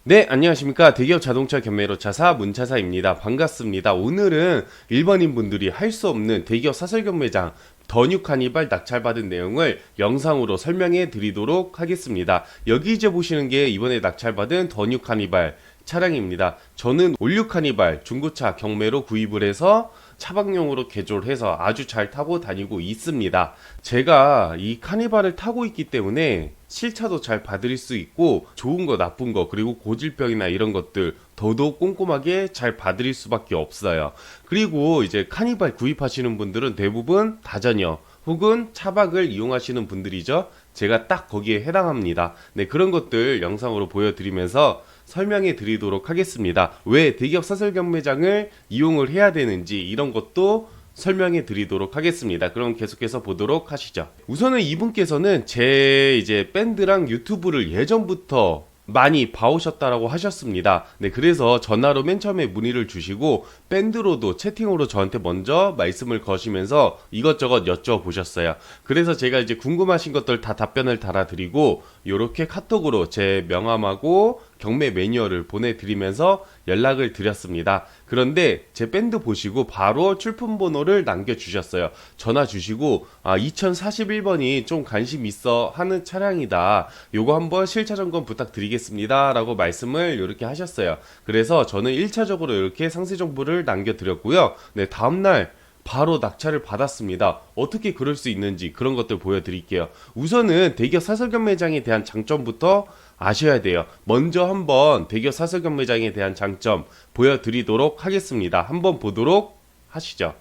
네, 안녕하십니까. 대기업 자동차 경매로차사 문차사입니다. 반갑습니다. 오늘은 일반인 분들이 할 수 없는 대기업 사설 경매장 더뉴 카니발 낙찰받은 내용을 영상으로 설명해 드리도록 하겠습니다. 여기 이제 보시는 게 이번에 낙찰받은 더뉴 카니발 차량입니다. 저는 올류 카니발 중고차 경매로 구입을 해서 차박용으로 개조를 해서 아주 잘 타고 다니고 있습니다. 제가 이 카니발을 타고 있기 때문에 실차도 잘 받을 수 있고 좋은 거 나쁜 거 그리고 고질병이나 이런 것들 더더욱 꼼꼼하게 잘 봐드릴 수밖에 없어요. 그리고 이제 카니발 구입하시는 분들은 대부분 다자녀 혹은 차박을 이용하시는 분들이죠. 제가 딱 거기에 해당합니다. 네, 그런 것들 영상으로 보여드리면서 설명해 드리도록 하겠습니다. 왜 대기업 사설 경매장을 이용을 해야 되는지 이런 것도 설명해 드리도록 하겠습니다. 그럼 계속해서 보도록 하시죠. 우선은 이분께서는 제 이제 밴드랑 유튜브를 예전부터 많이 봐오셨다라고 하셨습니다. 네, 그래서 전화로 맨 처음에 문의를 주시고 밴드로도 채팅으로 저한테 먼저 말씀을 거시면서 이것저것 여쭤보셨어요. 그래서 제가 이제 궁금하신 것들 다 답변을 달아드리고 요렇게 카톡으로 제 명함하고 경매 매뉴얼을 보내드리면서 연락을 드렸습니다. 그런데 제 밴드 보시고 바로 출품 번호를 남겨주셨어요. 전화 주시고 2041번이 좀 관심 있어 하는 차량이다. 요거 한번 실차 점검 부탁드리겠습니다. 라고 말씀을 이렇게 하셨어요. 그래서 저는 1차적으로 이렇게 상세 정보를 남겨드렸고요. 네, 다음날 바로 낙찰을 받았습니다. 어떻게 그럴 수 있는지 그런 것들 보여드릴게요. 우선은 대기업 사설 경매장에 대한 장점부터 아셔야 돼요. 먼저 한번 대기업 사설 경매장에 대한 장점 보여드리도록 하겠습니다. 한번 보도록 하시죠.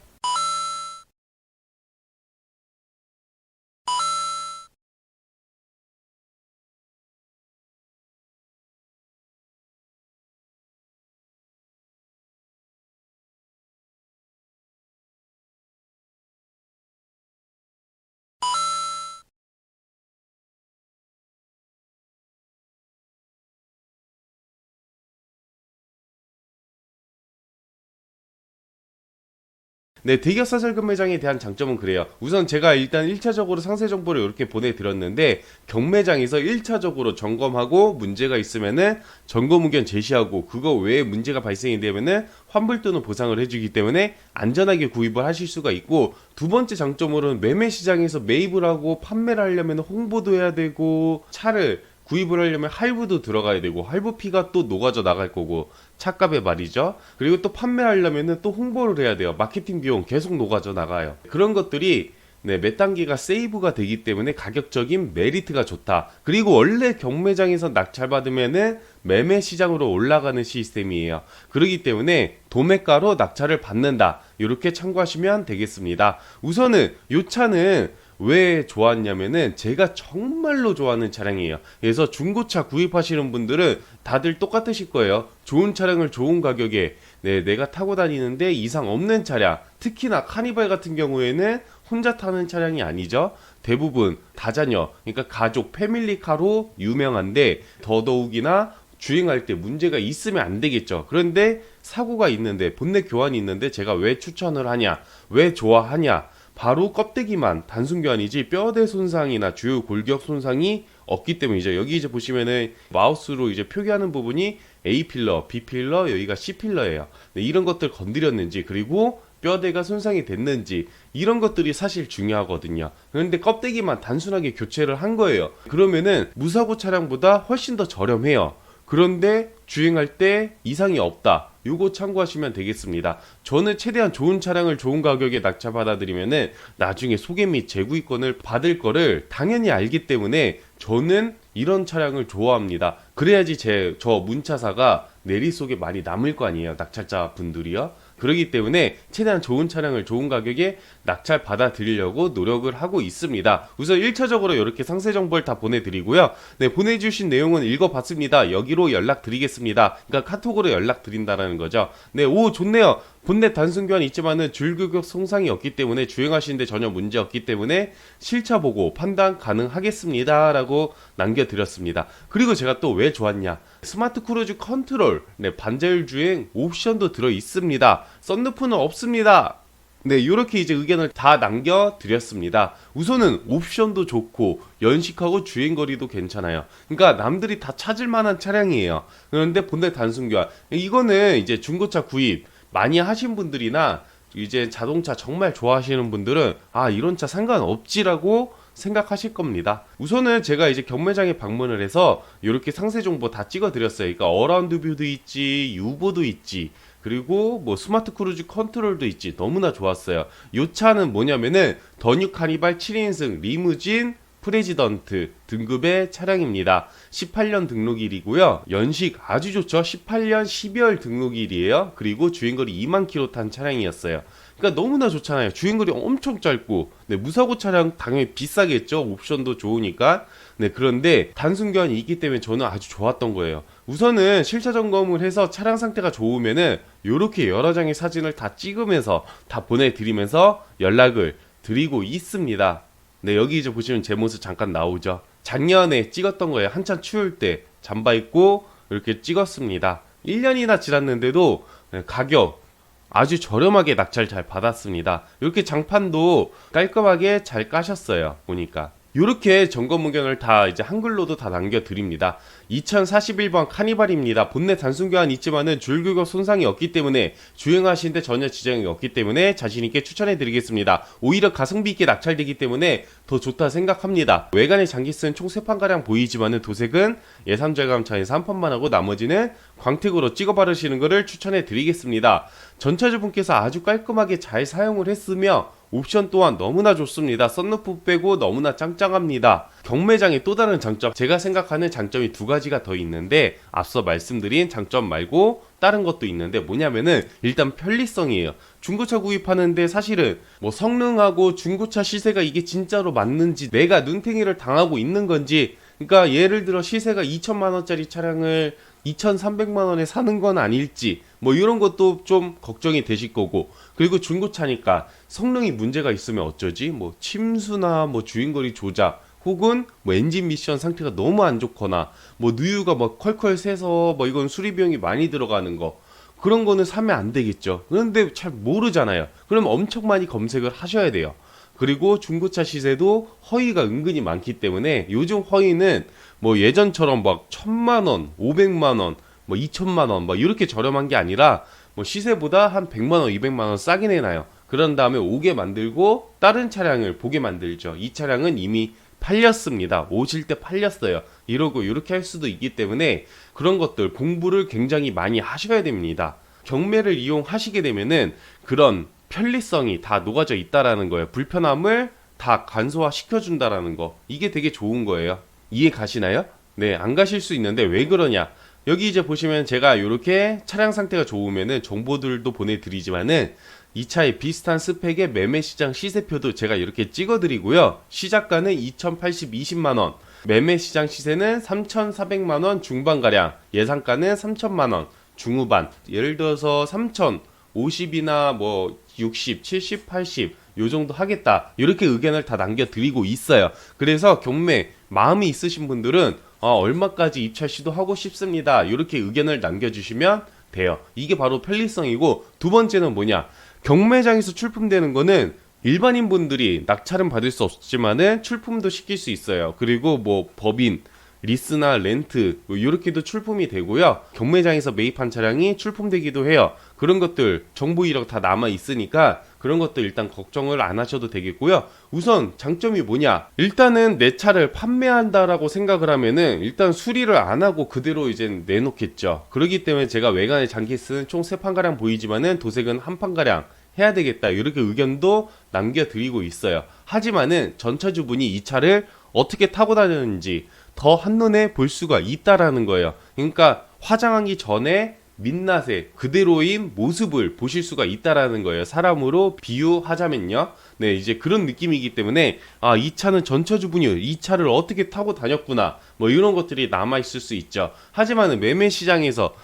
네, 대기업 사설 경매장에 대한 장점은 그래요. 우선 제가 일단 1차적으로 상세 정보를 이렇게 보내드렸는데 경매장에서 1차적으로 점검하고 문제가 있으면은 점검 의견 제시하고 그거 외에 문제가 발생이 되면은 환불 또는 보상을 해주기 때문에 안전하게 구입을 하실 수가 있고, 두 번째 장점으로는 매매 시장에서 매입을 하고 판매를 하려면 홍보도 해야 되고 차를 구입을 하려면 할부도 들어가야 되고 할부피가 또 녹아져 나갈 거고 차값에 말이죠. 그리고 또 판매하려면은 또 홍보를 해야 돼요. 마케팅 비용 계속 녹아져 나가요. 그런 것들이 네, 몇 단계가 세이브가 되기 때문에 가격적인 메리트가 좋다. 그리고 원래 경매장에서 낙찰받으면은 매매 시장으로 올라가는 시스템이에요. 그렇기 때문에 도매가로 낙찰을 받는다. 이렇게 참고하시면 되겠습니다. 우선은 이 차는 왜 좋았냐면은 제가 정말로 좋아하는 차량이에요. 그래서 중고차 구입하시는 분들은 다들 똑같으실 거예요. 좋은 차량을 좋은 가격에 내가 타고 다니는데 이상 없는 차량, 특히나 카니발 같은 경우에는 혼자 타는 차량이 아니죠. 대부분 다자녀, 그러니까 가족, 패밀리카로 유명한데 더더욱이나 주행할 때 문제가 있으면 안 되겠죠. 그런데 사고가 있는데 본넷 교환이 있는데 제가 왜 추천을 하냐, 왜 좋아하냐, 바로 껍데기만 단순 교환이지 뼈대 손상이나 주요 골격 손상이 없기 때문이죠. 여기 이제 보시면은 마우스로 이제 표기하는 부분이 A 필러, B 필러, 여기가 C 필러예요. 네, 이런 것들 건드렸는지 그리고 뼈대가 손상이 됐는지 이런 것들이 사실 중요하거든요. 그런데 껍데기만 단순하게 교체를 한 거예요. 그러면은 무사고 차량보다 훨씬 더 저렴해요. 그런데 주행할 때 이상이 없다. 요거 참고하시면 되겠습니다. 저는 최대한 좋은 차량을 좋은 가격에 낙찰받아들이면은 나중에 소개 및 재구입권을 받을 거를 당연히 알기 때문에 저는 이런 차량을 좋아합니다. 그래야지 저 문차사가 내리 속에 많이 남을 거 아니에요. 낙찰자 분들이요. 그렇기 때문에 최대한 좋은 차량을 좋은 가격에 낙찰 받아들이려고 노력을 하고 있습니다. 우선 1차적으로 이렇게 상세 정보를 다 보내드리고요. 네, 보내주신 내용은 읽어봤습니다. 여기로 연락드리겠습니다. 그러니까 카톡으로 연락드린다라는 거죠. 네, 오, 좋네요. 본넷 단순 교환이 있지만은 줄규격 손상이 없기 때문에 주행하시는데 전혀 문제 없기 때문에 실차 보고 판단 가능하겠습니다. 라고 남겨드렸습니다. 그리고 제가 또 왜 좋았냐. 스마트 크루즈 컨트롤, 네, 반자율 주행 옵션도 들어 있습니다. 썬루프는 없습니다. 네, 이렇게 이제 의견을 다 남겨드렸습니다. 우선은 옵션도 좋고 연식하고 주행거리도 괜찮아요. 그러니까 남들이 다 찾을 만한 차량이에요. 그런데 본넷 단순 교환, 이거는 이제 중고차 구입 많이 하신 분들이나 이제 자동차 정말 좋아하시는 분들은 아, 이런 차 상관없지라고 생각하실 겁니다. 우선은 제가 이제 경매장에 방문을 해서 이렇게 상세 정보 다 찍어 드렸어요. 그러니까 어라운드 뷰도 있지, 유보도 있지, 그리고 뭐 스마트 크루즈 컨트롤도 있지. 너무나 좋았어요. 이 차는 뭐냐면은 더뉴 카니발 7인승 리무진 프레지던트 등급의 차량입니다. 18년 등록일이고요. 연식 아주 좋죠. 18년 12월 등록일이에요. 그리고 주행거리 2만 킬로 탄 차량이었어요. 그러니까 너무나 좋잖아요. 주행거리 엄청 짧고, 네, 무사고 차량 당연히 비싸겠죠. 옵션도 좋으니까. 네, 그런데 단순 교환이 있기 때문에 저는 아주 좋았던 거예요. 우선은 실차 점검을 해서 차량 상태가 좋으면은 요렇게 여러 장의 사진을 다 찍으면서 다 보내드리면서 연락을 드리고 있습니다. 네, 여기 이제 보시면 제 모습 잠깐 나오죠. 작년에 찍었던 거예요. 한참 추울 때 잠바 입고 이렇게 찍었습니다. 1년이나 지났는데도 가격 아주 저렴하게 낙찰 잘 받았습니다. 이렇게 장판도 깔끔하게 잘 까셨어요. 보니까. 이렇게 점검 의견을 다 이제 한글로도 다 남겨드립니다. 2041번 카니발입니다. 본넷 단순 교환 있지만은 줄규격 손상이 없기 때문에 주행하시는데 전혀 지장이 없기 때문에 자신있게 추천해드리겠습니다. 오히려 가성비 있게 낙찰되기 때문에 더 좋다 생각합니다. 외관의 장기스는 총 3판가량 보이지만은 도색은 예산 절감 차에서 한 판만 하고 나머지는 광택으로 찍어 바르시는 것을 추천해드리겠습니다. 전차주분께서 아주 깔끔하게 잘 사용을 했으며 옵션 또한 너무나 좋습니다. 썬루프 빼고 너무나 짱짱합니다. 경매장의 또 다른 장점, 제가 생각하는 장점이 두 가지가 더 있는데 앞서 말씀드린 장점 말고 다른 것도 있는데 뭐냐면은 일단 편리성이에요. 중고차 구입하는데 사실은 뭐 성능하고 중고차 시세가 이게 진짜로 맞는지, 내가 눈탱이를 당하고 있는 건지, 그러니까 예를 들어 시세가 2천만 원짜리 차량을 2,300만 원에 사는 건 아닐지, 뭐 이런 것도 좀 걱정이 되실 거고, 그리고 중고차니까 성능이 문제가 있으면 어쩌지? 뭐 침수나 뭐 주행거리 조작, 혹은 뭐 엔진 미션 상태가 너무 안 좋거나 뭐 누유가 막 컬컬 새서 뭐 이건 수리 비용이 많이 들어가는 거, 그런 거는 사면 안 되겠죠. 그런데 잘 모르잖아요. 그럼 엄청 많이 검색을 하셔야 돼요. 그리고 중고차 시세도 허위가 은근히 많기 때문에 요즘 허위는 뭐 예전처럼 막 1,000만 원, 500만 원, 뭐 2천만 원, 막 이렇게 저렴한 게 아니라 뭐 시세보다 한 100만 원, 200만 원 싸게 내놔요. 그런 다음에 오게 만들고 다른 차량을 보게 만들죠. 이 차량은 이미 팔렸습니다. 오실 때 팔렸어요. 이러고 이렇게 할 수도 있기 때문에 그런 것들 공부를 굉장히 많이 하셔야 됩니다. 경매를 이용하시게 되면은 그런 편리성이 다 녹아져 있다라는 거예요. 불편함을 다 간소화 시켜준다라는 거. 이게 되게 좋은 거예요. 이해 가시나요? 네, 안 가실 수 있는데 왜 그러냐? 여기 이제 보시면 제가 이렇게 차량 상태가 좋으면은 정보들도 보내드리지만은 이 차에 비슷한 스펙의 매매시장 시세표도 제가 이렇게 찍어드리고요. 시작가는 2,080-20만원, 매매시장 시세는 3,400만원 중반가량, 예상가는 3,000만원 중후반. 예를 들어서 3,050이나 뭐 60, 70, 80 요정도 하겠다, 이렇게 의견을 다 남겨드리고 있어요. 그래서 경매 마음이 있으신 분들은 얼마까지 입찰 시도하고 싶습니다, 이렇게 의견을 남겨주시면 돼요. 이게 바로 편리성이고, 두 번째는 뭐냐, 경매장에서 출품되는 거는 일반인 분들이 낙찰은 받을 수 없지만은 출품도 시킬 수 있어요. 그리고 뭐 법인, 리스나 렌트 이렇게도 출품이 되고요. 경매장에서 매입한 차량이 출품되기도 해요. 그런 것들 정보 이력 다 남아 있으니까 그런 것들 일단 걱정을 안 하셔도 되겠고요. 우선 장점이 뭐냐, 일단은 내 차를 판매한다라고 생각을 하면은 일단 수리를 안 하고 그대로 이제 내놓겠죠. 그렇기 때문에 제가 외관의 장기스는 총 3판가량 보이지만은 도색은 한 판가량 해야 되겠다, 이렇게 의견도 남겨드리고 있어요. 하지만은 전차주분이 이 차를 어떻게 타고 다녔는지 더 한눈에 볼 수가 있다라는 거예요. 그러니까 화장하기 전에 민낯의 그대로인 모습을 보실 수가 있다라는 거예요. 사람으로 비유하자면요. 네, 이제 그런 느낌이기 때문에 이 차는 전차주분이 이 차를 어떻게 타고 다녔구나, 뭐 이런 것들이 남아 있을 수 있죠. 하지만은 매매 시장에서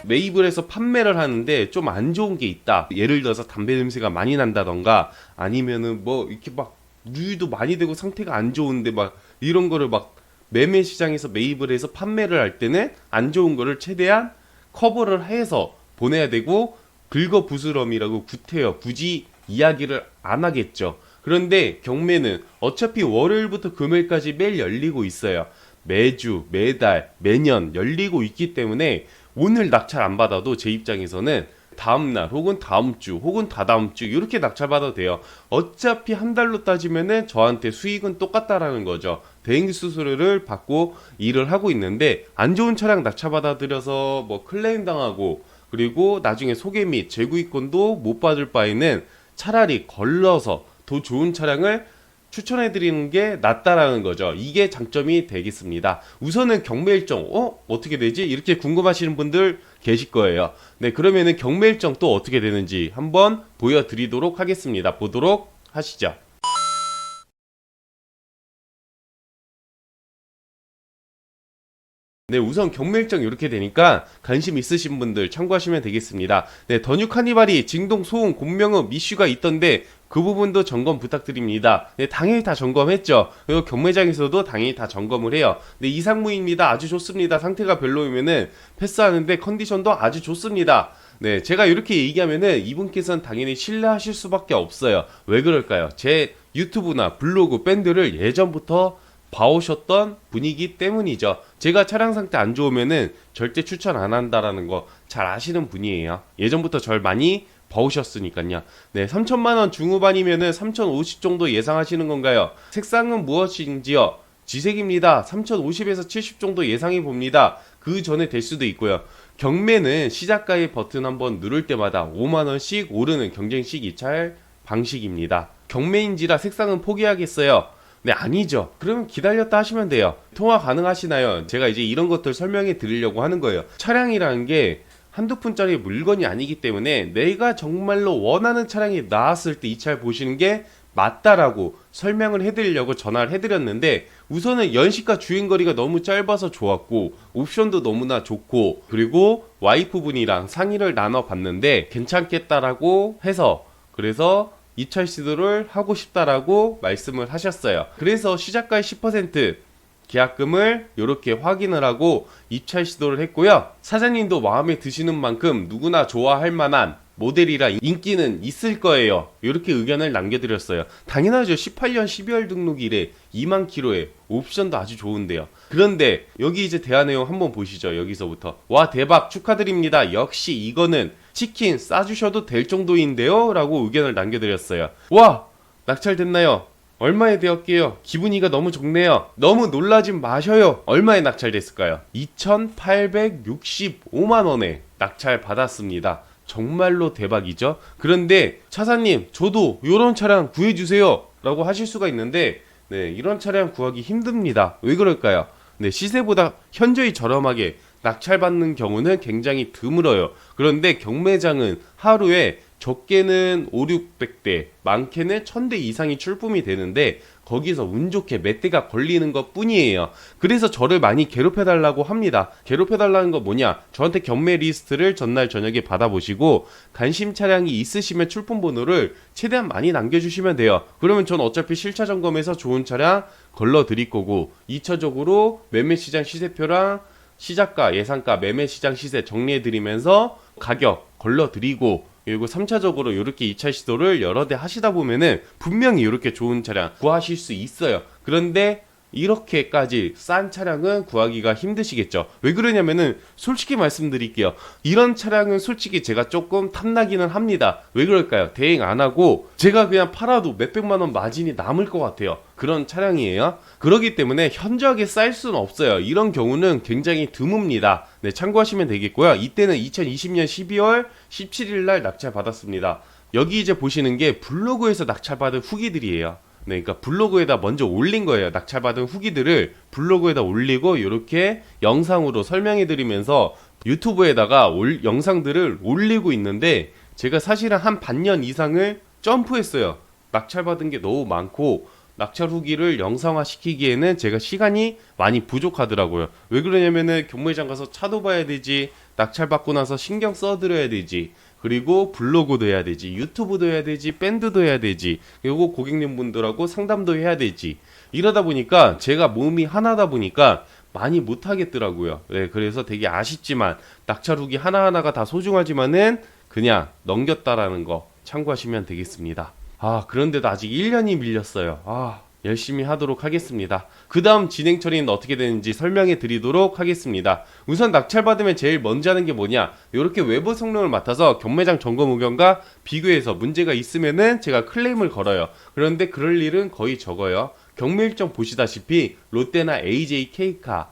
매입을 해서 판매를 하는데 좀 안 좋은 게 있다. 예를 들어서 담배 냄새가 많이 난다던가, 아니면은 뭐 이렇게 막 누유도 많이 되고 상태가 안 좋은데 막 이런 거를 막 매매 시장에서 매입을 해서 판매를 할 때는 안 좋은 거를 최대한 커버를 해서 보내야 되고, 긁어부스럼이라고 구태여 굳이 이야기를 안 하겠죠. 그런데 경매는 어차피 월요일부터 금요일까지 매일 열리고 있어요. 매주, 매달, 매년 열리고 있기 때문에 오늘 낙찰 안 받아도 제 입장에서는 다음날 혹은 다음주 혹은 다다음주 이렇게 낙찰받아도 돼요. 어차피 한 달로 따지면은 저한테 수익은 똑같다라는 거죠. 대행 수수료를 받고 일을 하고 있는데, 안 좋은 차량 낙찰받아들여서 뭐 클레임 당하고 그리고 나중에 소개 및 재구입권도 못 받을 바에는 차라리 걸러서 더 좋은 차량을 추천해드리는 게 낫다라는 거죠. 이게 장점이 되겠습니다. 우선은 경매 일정, 어떻게 되지? 이렇게 궁금하시는 분들 계실 거예요. 네, 그러면은 경매 일정 또 어떻게 되는지 한번 보여드리도록 하겠습니다. 보도록 하시죠. 네, 우선 경매 일정 이렇게 되니까 관심 있으신 분들 참고하시면 되겠습니다. 네, 더뉴 카니발이 진동, 소음, 공명음, 이슈가 있던데 그 부분도 점검 부탁드립니다. 네, 당연히 다 점검했죠. 그리고 경매장에서도 당연히 다 점검을 해요. 네, 이상무입니다. 아주 좋습니다. 상태가 별로이면은 패스하는데 컨디션도 아주 좋습니다. 네, 제가 이렇게 얘기하면은 이분께서는 당연히 신뢰하실 수밖에 없어요. 왜 그럴까요? 제 유튜브나 블로그, 밴드를 예전부터 봐오셨던 분이기 때문이죠. 제가 차량 상태 안 좋으면은 절대 추천 안 한다라는 거 잘 아시는 분이에요. 예전부터 절 많이 봐오셨으니까요. 네, 3천만 원 중후반이면은 3,050 정도 예상하시는 건가요? 색상은 무엇인지요? 지색입니다. 3,050에서 70 정도 예상해 봅니다. 그 전에 될 수도 있고요. 경매는 시작가의 버튼 한번 누를 때마다 5만 원씩 오르는 경쟁 시기찰 방식입니다. 경매인지라 색상은 포기하겠어요. 네, 아니죠. 그러면 기다렸다 하시면 돼요. 통화 가능하시나요? 제가 이제 이런 것들 설명해 드리려고 하는 거예요. 차량이라는 게 한두 푼짜리 물건이 아니기 때문에 내가 정말로 원하는 차량이 나왔을 때 이 차를 보시는 게 맞다라고 설명을 해드리려고 전화를 해드렸는데, 우선은 연식과 주행거리가 너무 짧아서 좋았고 옵션도 너무나 좋고, 그리고 와이프분이랑 상의를 나눠봤는데 괜찮겠다라고 해서, 그래서 입찰 시도를 하고 싶다라고 말씀을 하셨어요. 그래서 시작가의 10% 계약금을 이렇게 확인을 하고 입찰 시도를 했고요. 사장님도 마음에 드시는 만큼 누구나 좋아할 만한 모델이라 인기는 있을 거예요. 이렇게 의견을 남겨드렸어요. 당연하죠. 18년 12월 등록일에 2만 킬로에 옵션도 아주 좋은데요. 그런데 여기 이제 대화 내용 한번 보시죠. 여기서부터. 와, 대박 축하드립니다. 역시 이거는 치킨 싸주셔도 될 정도인데요? 라고 의견을 남겨드렸어요. 와, 낙찰됐나요? 얼마에 되었게요? 기분이가 너무 좋네요. 너무 놀라지 마셔요. 얼마에 낙찰됐을까요? 2,865만원에 낙찰 받았습니다. 정말로 대박이죠. 그런데 차사님, 저도 이런 차량 구해주세요 라고 하실 수가 있는데, 네, 이런 차량 구하기 힘듭니다. 왜 그럴까요? 네, 시세보다 현저히 저렴하게 낙찰받는 경우는 굉장히 드물어요. 그런데 경매장은 하루에 적게는 5, 600대, 많게는 1000대 이상이 출품이 되는데, 거기서 운 좋게 몇 대가 걸리는 것 뿐이에요. 그래서 저를 많이 괴롭혀달라고 합니다. 괴롭혀달라는 거 뭐냐? 저한테 경매 리스트를 전날 저녁에 받아보시고 관심 차량이 있으시면 출품 번호를 최대한 많이 남겨주시면 돼요. 그러면 전 어차피 실차 점검에서 좋은 차량 걸러드릴 거고, 2차적으로 매매시장 시세표랑 시작가, 예상가, 매매시장 시세 정리해드리면서 가격 걸러드리고, 그리고 3차적으로 이렇게 2차 시도를 여러 대 하시다 보면은 분명히 이렇게 좋은 차량 구하실 수 있어요. 그런데 이렇게까지 싼 차량은 구하기가 힘드시겠죠. 왜 그러냐면은 솔직히 말씀드릴게요. 이런 차량은 솔직히 제가 조금 탐나기는 합니다. 왜 그럴까요? 대행 안 하고 제가 그냥 팔아도 몇백만 원 마진이 남을 것 같아요. 그런 차량이에요. 그렇기 때문에 현저하게 쌀 수는 없어요. 이런 경우는 굉장히 드뭅니다. 네, 참고하시면 되겠고요. 이때는 2020년 12월 17일 날 낙찰 받았습니다. 여기 이제 보시는 게 블로그에서 낙찰받은 후기들이에요. 네, 그러니까 블로그에다 먼저 올린 거예요. 낙찰받은 후기들을 블로그에다 올리고 이렇게 영상으로 설명해드리면서 유튜브에다가 영상들을 올리고 있는데, 제가 사실은 한 반년 이상을 점프했어요. 낙찰받은 게 너무 많고 낙찰 후기를 영상화 시키기에는 제가 시간이 많이 부족하더라고요. 왜 그러냐면은 경매장 가서 차도 봐야 되지, 낙찰 받고 나서 신경 써드려야 되지, 그리고 블로그도 해야 되지, 유튜브도 해야 되지, 밴드도 해야 되지, 그리고 고객님분들하고 상담도 해야 되지. 이러다 보니까 제가 몸이 하나다 보니까 많이 못 하겠더라고요. 네, 그래서 되게 아쉽지만 낙찰 후기 하나하나가 다 소중하지만은 그냥 넘겼다라는 거 참고하시면 되겠습니다. 그런데도 아직 1년이 밀렸어요. 열심히 하도록 하겠습니다. 그 다음 진행 처리는 어떻게 되는지 설명해 드리도록 하겠습니다. 우선 낙찰받으면 제일 먼저 하는 게 뭐냐, 이렇게 외부 성능을 맡아서 경매장 점검 의견과 비교해서 문제가 있으면은 제가 클레임을 걸어요. 그런데 그럴 일은 거의 적어요. 경매 일정 보시다시피 롯데나 AJ K카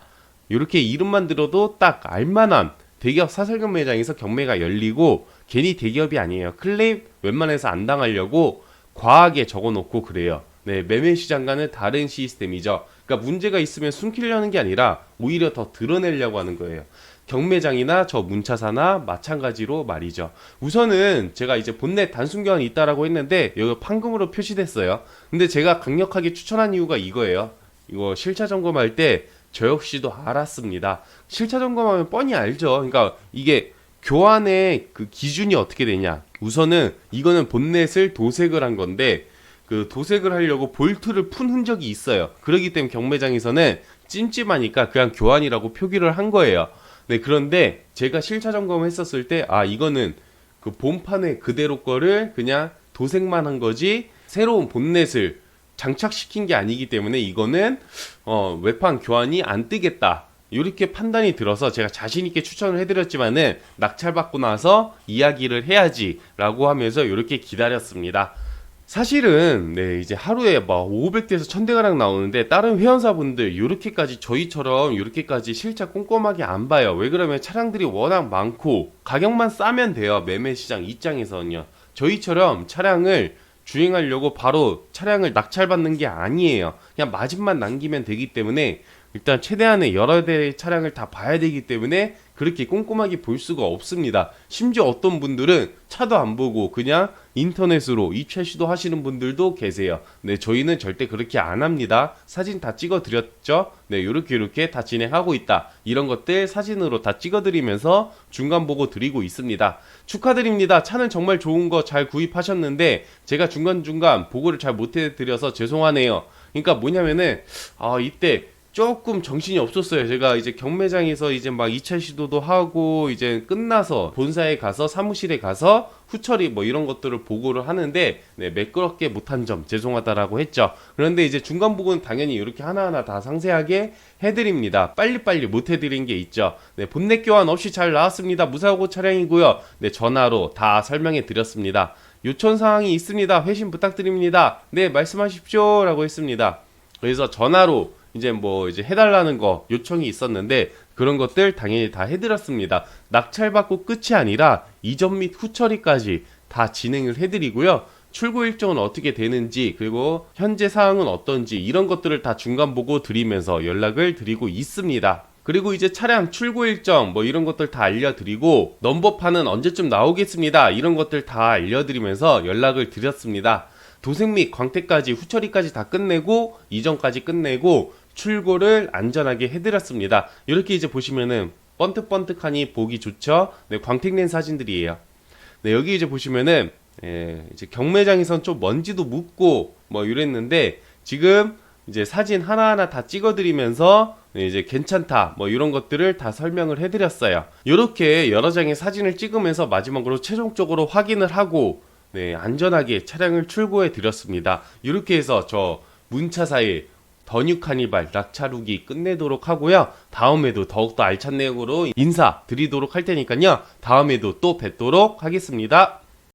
이렇게 이름만 들어도 딱 알만한 대기업 사설 경매장에서 경매가 열리고, 괜히 대기업이 아니에요. 클레임 웬만해서 안 당하려고 과하게 적어놓고 그래요. 네, 매매 시장과는 다른 시스템이죠. 그러니까 문제가 있으면 숨기려는 게 아니라 오히려 더 드러내려고 하는 거예요. 경매장이나 저 문차사나 마찬가지로 말이죠. 우선은 제가 이제 본넷 단순 교환이 있다라고 했는데 여기 판금으로 표시됐어요. 근데 제가 강력하게 추천한 이유가 이거예요. 이거 실차 점검할 때 저 역시도 알았습니다. 실차 점검하면 뻔히 알죠. 그러니까 이게 교환의 그 기준이 어떻게 되냐. 우선은 이거는 본넷을 도색을 한 건데, 그 도색을 하려고 볼트를 푼 흔적이 있어요. 그렇기 때문에 경매장에서는 찜찜하니까 그냥 교환이라고 표기를 한 거예요. 네, 그런데 제가 실차 점검을 했었을 때 이거는 그 본판에 그대로 거를 그냥 도색만 한 거지 새로운 본넷을 장착시킨 게 아니기 때문에 이거는 외판 교환이 안 뜨겠다, 이렇게 판단이 들어서 제가 자신있게 추천을 해드렸지만은 낙찰받고 나서 이야기를 해야지 라고 하면서 이렇게 기다렸습니다. 사실은 이제 하루에 막 500대에서 1000대가량 나오는데 다른 회원사분들 이렇게까지 저희처럼 이렇게까지 실차 꼼꼼하게 안 봐요. 왜 그러면 차량들이 워낙 많고 가격만 싸면 돼요. 매매시장 입장에서는요. 저희처럼 차량을 주행하려고 바로 차량을 낙찰받는 게 아니에요. 그냥 마진만 남기면 되기 때문에 일단 최대한의 여러 대의 차량을 다 봐야 되기 때문에 그렇게 꼼꼼하게 볼 수가 없습니다. 심지어 어떤 분들은 차도 안 보고 그냥 인터넷으로 입찰 시도하시는 분들도 계세요. 네, 저희는 절대 그렇게 안 합니다. 사진 다 찍어 드렸죠. 네, 요렇게 다 진행하고 있다. 이런 것들 사진으로 다 찍어 드리면서 중간 보고 드리고 있습니다. 축하드립니다. 차는 정말 좋은 거 잘 구입하셨는데 제가 중간중간 보고를 잘 못해 드려서 죄송하네요. 그러니까 뭐냐면은 이때 조금 정신이 없었어요. 제가 이제 경매장에서 이제 막 2차 시도도 하고 이제 끝나서 본사에 가서 사무실에 가서 후처리 뭐 이런 것들을 보고를 하는데 매끄럽게 못한 점 죄송하다라고 했죠. 그런데 이제 중간 보고는 당연히 이렇게 하나하나 다 상세하게 해드립니다. 빨리빨리 못 해드린 게 있죠. 본넷 교환 없이 잘 나왔습니다. 무사고 차량이고요. 전화로 다 설명해 드렸습니다. 요청 사항이 있습니다. 회신 부탁드립니다. 네, 말씀하십시오 라고 했습니다. 그래서 전화로 이제 해달라는 거 요청이 있었는데 그런 것들 당연히 다 해드렸습니다. 낙찰받고 끝이 아니라 이전 및 후처리까지 다 진행을 해드리고요. 출고 일정은 어떻게 되는지 그리고 현재 사항은 어떤지 이런 것들을 다 중간 보고 드리면서 연락을 드리고 있습니다. 그리고 이제 차량 출고 일정 이런 것들 다 알려드리고 넘버판은 언제쯤 나오겠습니다. 이런 것들 다 알려드리면서 연락을 드렸습니다. 도색 및 광택까지 후처리까지 다 끝내고 이전까지 끝내고 출고를 안전하게 해드렸습니다. 이렇게 이제 보시면은 번뜩번뜩하니 보기 좋죠. 광택낸 사진들이에요. 여기 이제 보시면은 이제 경매장에선 좀 먼지도 묻고 이랬는데 지금 이제 사진 하나하나 다 찍어드리면서 이제 괜찮다 이런 것들을 다 설명을 해드렸어요. 이렇게 여러 장의 사진을 찍으면서 마지막으로 최종적으로 확인을 하고 안전하게 차량을 출고해 드렸습니다. 이렇게 해서 저 문차사의 더뉴 카니발 낙찰 후기 끝내도록 하고요. 다음에도 더욱더 알찬 내용으로 인사 드리도록 할 테니까요. 다음에도 또 뵙도록 하겠습니다.